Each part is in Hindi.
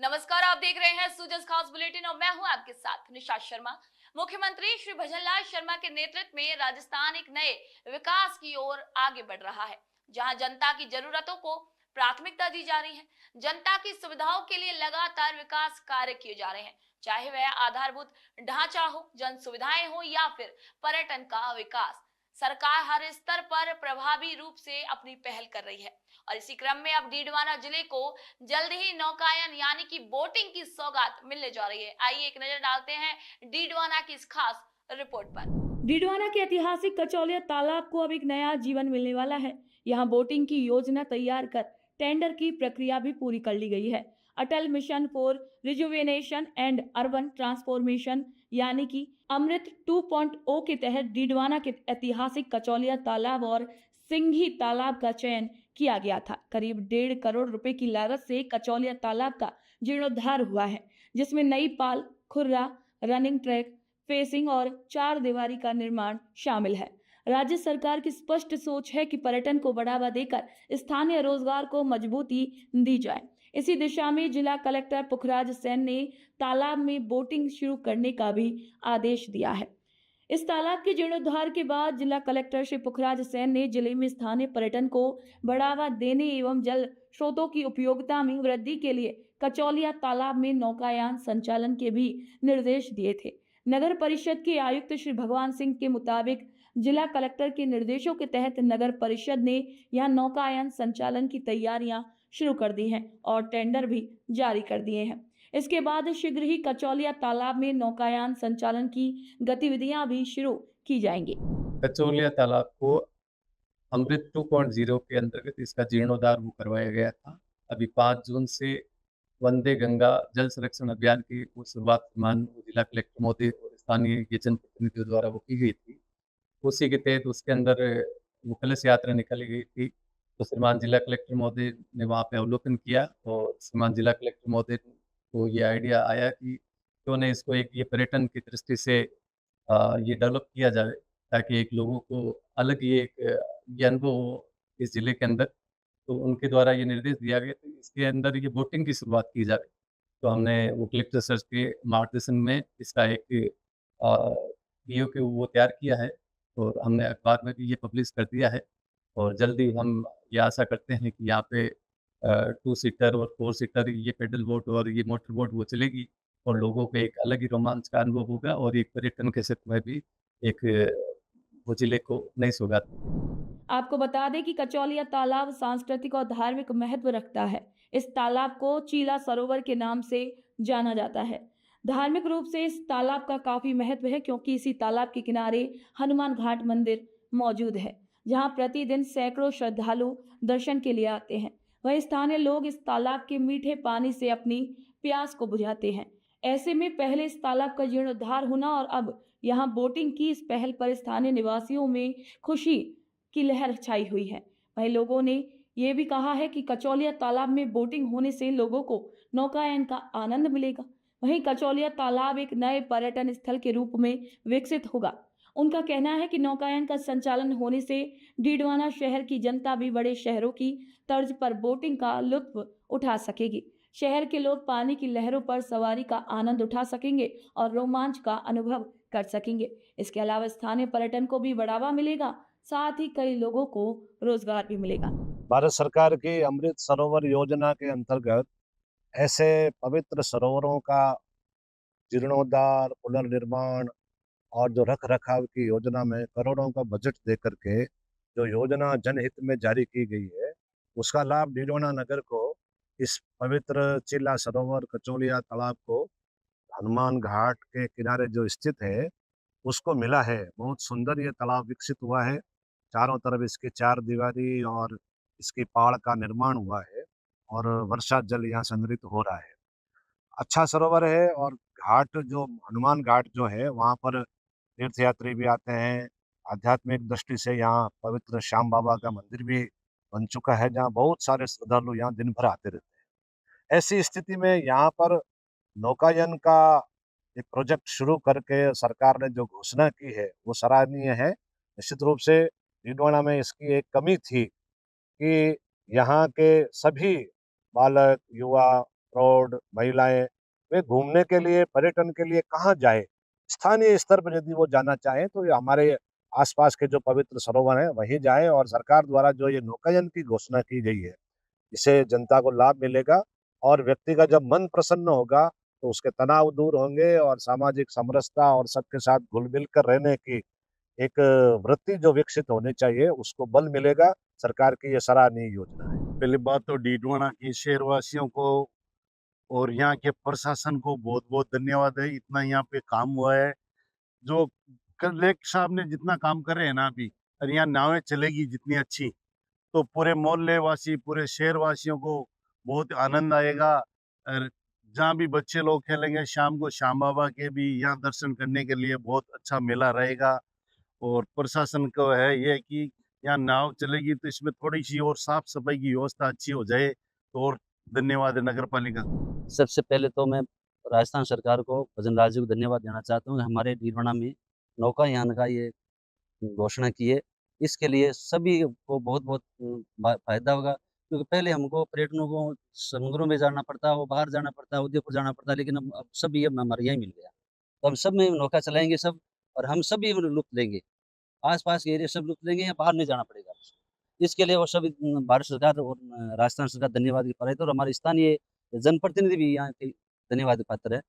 नमस्कार, आप देख रहे हैं सूजस खास बुलेटिन और मैं हूं आपके साथ निशा शर्मा। मुख्यमंत्री श्री भजनलाल शर्मा के नेतृत्व में राजस्थान एक नए विकास की ओर आगे बढ़ रहा है, जहां जनता की जरूरतों को प्राथमिकता दी जा रही है। जनता की सुविधाओं के लिए लगातार विकास कार्य किए जा रहे हैं, चाहे वह आधारभूत ढांचा हो, जन सुविधाएं हो या फिर पर्यटन का विकास। सरकार हर स्तर पर प्रभावी रूप से अपनी पहल कर रही है और इसी क्रम में अब डीडवाना जिले को जल्द ही नौकायन यानी कि बोटिंग की सौगात मिलने जा रही है। आइए एक नजर डालते हैं डीडवाना की इस खास रिपोर्ट पर। डीडवाना के ऐतिहासिक कचौलिया तालाब को अब एक नया जीवन मिलने वाला है। यहाँ बोटिंग की योजना तैयार कर टेंडर की प्रक्रिया भी पूरी कर ली गई है। Atal mission for rejuvenation and urban transformation यानी कि अमृत 2.0 के तहत डीडवाना के ऐतिहासिक कचौलिया तालाब और सिंघी तालाब का चयन किया गया था। करीब 1.5 करोड़ रुपए की लागत से कचौलिया तालाब का जीर्णोद्धार हुआ है, जिसमें नई पाल, खुर्रा, रनिंग ट्रैक, फेसिंग और 4 दीवारी का निर्माण शामिल है। राज्य सरकार की स्पष्ट सोच है कि पर्यटन को बढ़ावा देकर स्थानीय रोजगार को मजबूती दी जाए। इसी दिशा में जिला कलेक्टर पुखराज सेन ने तालाब में बोटिंग शुरू करने का भी आदेश दिया है। इस तालाब के जीर्णोद्धार के बाद जिला कलेक्टर श्री पुखराज सेन ने जिले में स्थानीय पर्यटन को बढ़ावा देने एवं जल स्रोतों की उपयोगिता में वृद्धि के लिए कचौलिया तालाब में नौकायान संचालन के भी निर्देश दिए थे। नगर परिषद के आयुक्त श्री भगवान सिंह के मुताबिक जिला कलेक्टर के निर्देशों के तहत नगर परिषद ने यहां नौकायान संचालन की तैयारियां शुरू कर दी हैं और टेंडर भी जारी कर दिए हैं। इसके बाद शीघ्र ही कचौलिया तालाब में नौकायान संचालन की गतिविधियां भी शुरू की जाएंगी। कचौलिया तालाब को अमृत 2.0 के अंतर्गत इसका जीर्णोद्धार वो करवाया गया था। अभी 5 जून से वंदे गंगा जल संरक्षण अभियान की वो शुरुआत माननीय जिला कलेक्टर महोदय और स्थानीय ये जनप्रतिनिधियों द्वारा वो की गई थी। उसी के तहत उसके अंदर वो कलश यात्रा निकाली गई थी। तो श्रीमान जिला कलेक्टर महोदय ने वहाँ पे अवलोकन किया और श्रीमान जिला कलेक्टर महोदय को ये आइडिया आया कि क्यों न इसको एक ये पर्यटन की दृष्टि से ये डेवलप किया जाए, ताकि एक लोगों को अलग ये एक ये अनुभव हो इस ज़िले के अंदर। तो उनके द्वारा ये निर्देश दिया गया कि इसके अंदर ये बोटिंग की शुरुआत की जाए। तो हमने वो कलेक्टर सर के मार्गदर्शन में इसका एक पीओके वो तैयार किया है और हमने अखबार में भी ये पब्लिश कर दिया है और जल्दी हम ये आशा करते हैं कि यहाँ पे 2 सीटर और 4 सीटर ये पेडल बोट और ये मोटर बोट वो चलेगी और लोगों को एक अलग ही रोमांच का अनुभव होगा और एक पर्यटन के क्षेत्र में भी एक वो जिले को नई सौगात। आपको बता दें कि कचौलिया तालाब सांस्कृतिक और धार्मिक महत्व रखता है। इस तालाब को चीला सरोवर के नाम से जाना जाता है। धार्मिक रूप से इस तालाब का काफी महत्व है, क्योंकि इसी तालाब के किनारे हनुमान घाट मंदिर मौजूद है, जहां प्रतिदिन सैकड़ों श्रद्धालु दर्शन के लिए आते हैं। वहीं स्थानीय लोग इस तालाब के मीठे पानी से अपनी प्यास को बुझाते हैं। ऐसे में पहले इस तालाब का जीर्णोद्धार होना और अब यहाँ बोटिंग की इस पहल पर स्थानीय निवासियों में खुशी की लहर छाई हुई है। वहीं लोगों ने ये भी कहा है कि कचौलिया तालाब में बोटिंग होने से लोगों को नौकायन का आनंद मिलेगा। वहीं कचौलिया तालाब एक नए पर्यटन स्थल के रूप में विकसित होगा। उनका कहना है कि नौकायन का संचालन होने से डीडवाना शहर की जनता भी बड़े शहरों की तर्ज पर बोटिंग का लुत्फ उठा सकेगी। शहर के लोग पानी की लहरों पर सवारी का आनंद उठा सकेंगे और रोमांच का अनुभव कर सकेंगे। इसके अलावा स्थानीय पर्यटन को भी बढ़ावा मिलेगा, साथ ही कई लोगों को रोजगार भी मिलेगा। भारत सरकार की अमृत सरोवर योजना के अंतर्गत ऐसे पवित्र सरोवरों का जीर्णोद्धार, पुनर्निर्माण और जो रख रखाव की योजना में करोड़ों का बजट दे करके जो योजना जनहित में जारी की गई है, उसका लाभ डीडवाना नगर को इस पवित्र चिल्ला सरोवर कचौलिया तालाब को हनुमान घाट के किनारे जो स्थित है उसको मिला है। बहुत सुंदर ये तालाब विकसित हुआ है। चारों तरफ इसकी 4 दीवारी और इसकी पहाड़ का निर्माण हुआ है और वर्षा जल यहाँ संग्रहित हो रहा है। अच्छा सरोवर है और घाट जो हनुमान घाट जो है वहाँ पर तीर्थयात्री भी आते हैं। आध्यात्मिक दृष्टि से यहाँ पवित्र श्याम बाबा का मंदिर भी बन चुका है, जहाँ बहुत सारे श्रद्धालु यहाँ दिन भर आते रहते हैं। ऐसी स्थिति में यहाँ पर नौकायन का एक प्रोजेक्ट शुरू करके सरकार ने जो घोषणा की है वो सराहनीय है। निश्चित रूप से डीडवाना में इसकी एक कमी थी कि यहाँ के सभी बालक, युवा प्रौढ़, महिलाएं, वे घूमने के लिए, पर्यटन के लिए कहाँ जाए? स्थानीय स्तर पर यदि वो जाना चाहें तो ये हमारे आसपास के जो पवित्र सरोवर हैं वहीं जाएं, और सरकार द्वारा जो ये नौकायन की घोषणा की गई है, इससे जनता को लाभ मिलेगा और व्यक्ति का जब मन प्रसन्न होगा तो उसके तनाव दूर होंगे और सामाजिक समरसता और सबके साथ घुल-मिल कर रहने की एक वृत्ति जो विकसित होनी चाहिए उसको बल मिलेगा। सरकार की ये सराहनीय योजना है। पहली बात तो डीडवाना के शहरवासियों को और यहाँ के प्रशासन को बहुत बहुत धन्यवाद है। इतना यहाँ पे काम हुआ है, जो कलेक्टर साहब ने जितना काम करे है ना अभी, और यहाँ नावें चलेगी जितनी अच्छी, तो पूरे मोहल्ले वासी, पूरे शहरवासियों को बहुत आनंद आएगा। और जहाँ भी बच्चे लोग खेलेंगे शाम को, श्याम बाबा के भी यहाँ दर्शन करने के लिए बहुत अच्छा मेला रहेगा। और प्रशासन को है ये कि यहाँ नाव चलेगी तो इसमें थोड़ी सी और साफ सफाई की व्यवस्था अच्छी हो जाए तो और धन्यवाद है नगर पालिका को। सबसे पहले तो मैं राजस्थान सरकार को, भजनलाल जी को धन्यवाद देना चाहता हूँ कि हमारे डीडवाना में नौकायान का ये घोषणा की है। इसके लिए सभी को बहुत-बहुत फ़ायदा होगा, क्योंकि पहले हमको पर्यटकों को समुद्रों में जाना पड़ता, वो बाहर जाना पड़ता, उदयपुर जाना पड़ता, लेकिन अब सब ये हमारे यहाँ ही मिल गया। तो हम सब में नौका चलाएँगे सब, और हम सभी लुत्फ़ लेंगे। आस-पास के एरिया सब लुत्फ़ लेंगे, यहाँ बाहर नहीं जाना पड़ेगा। इसके लिए वो सभी भारत सरकार और राजस्थान सरकार धन्यवाद के पात्र है, और हमारे स्थानीय जनप्रतिनिधि भी यहाँ के धन्यवाद के पात्र है,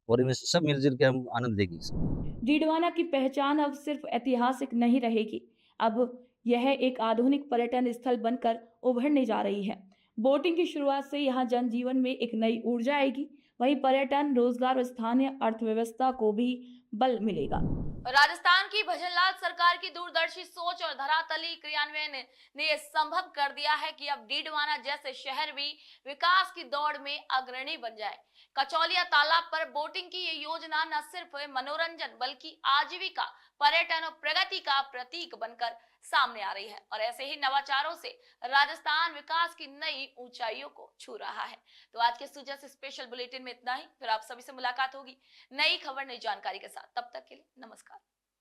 और इनमें सब मिल-जुल के हम आनंद लेंगे इसका। डीडवाना की पहचान अब सिर्फ ऐतिहासिक नहीं रहेगी, अब यह एक आधुनिक पर्यटन स्थल बनकर उभरने जा रही है। बोटिंग की शुरुआत से यहाँ जनजीवन में एक नई ऊर्जा आएगी, वहीं पर्यटन, रोजगार और स्थानीय अर्थव्यवस्था को भी बल मिलेगा। राजस्थान की भजनलाल सरकार की दूरदर्शी सोच और धरातली क्रियान्वयन ने यह संभव कर दिया है कि अब डीडवाना जैसे शहर भी विकास की दौड़ में अग्रणी बन जाए। कचौलिया तालाब पर बोटिंग की ये योजना न सिर्फ मनोरंजन बल्कि आजीविका, पर्यटन और प्रगति का प्रतीक बनकर सामने आ रही है, और ऐसे ही नवाचारों से राजस्थान विकास की नई ऊंचाइयों को छू रहा है। तो आज के सुजस स्पेशल बुलेटिन में इतना ही, फिर आप सभी से मुलाकात होगी नई खबर, नई जानकारी के साथ। तब तक के लिए नमस्कार।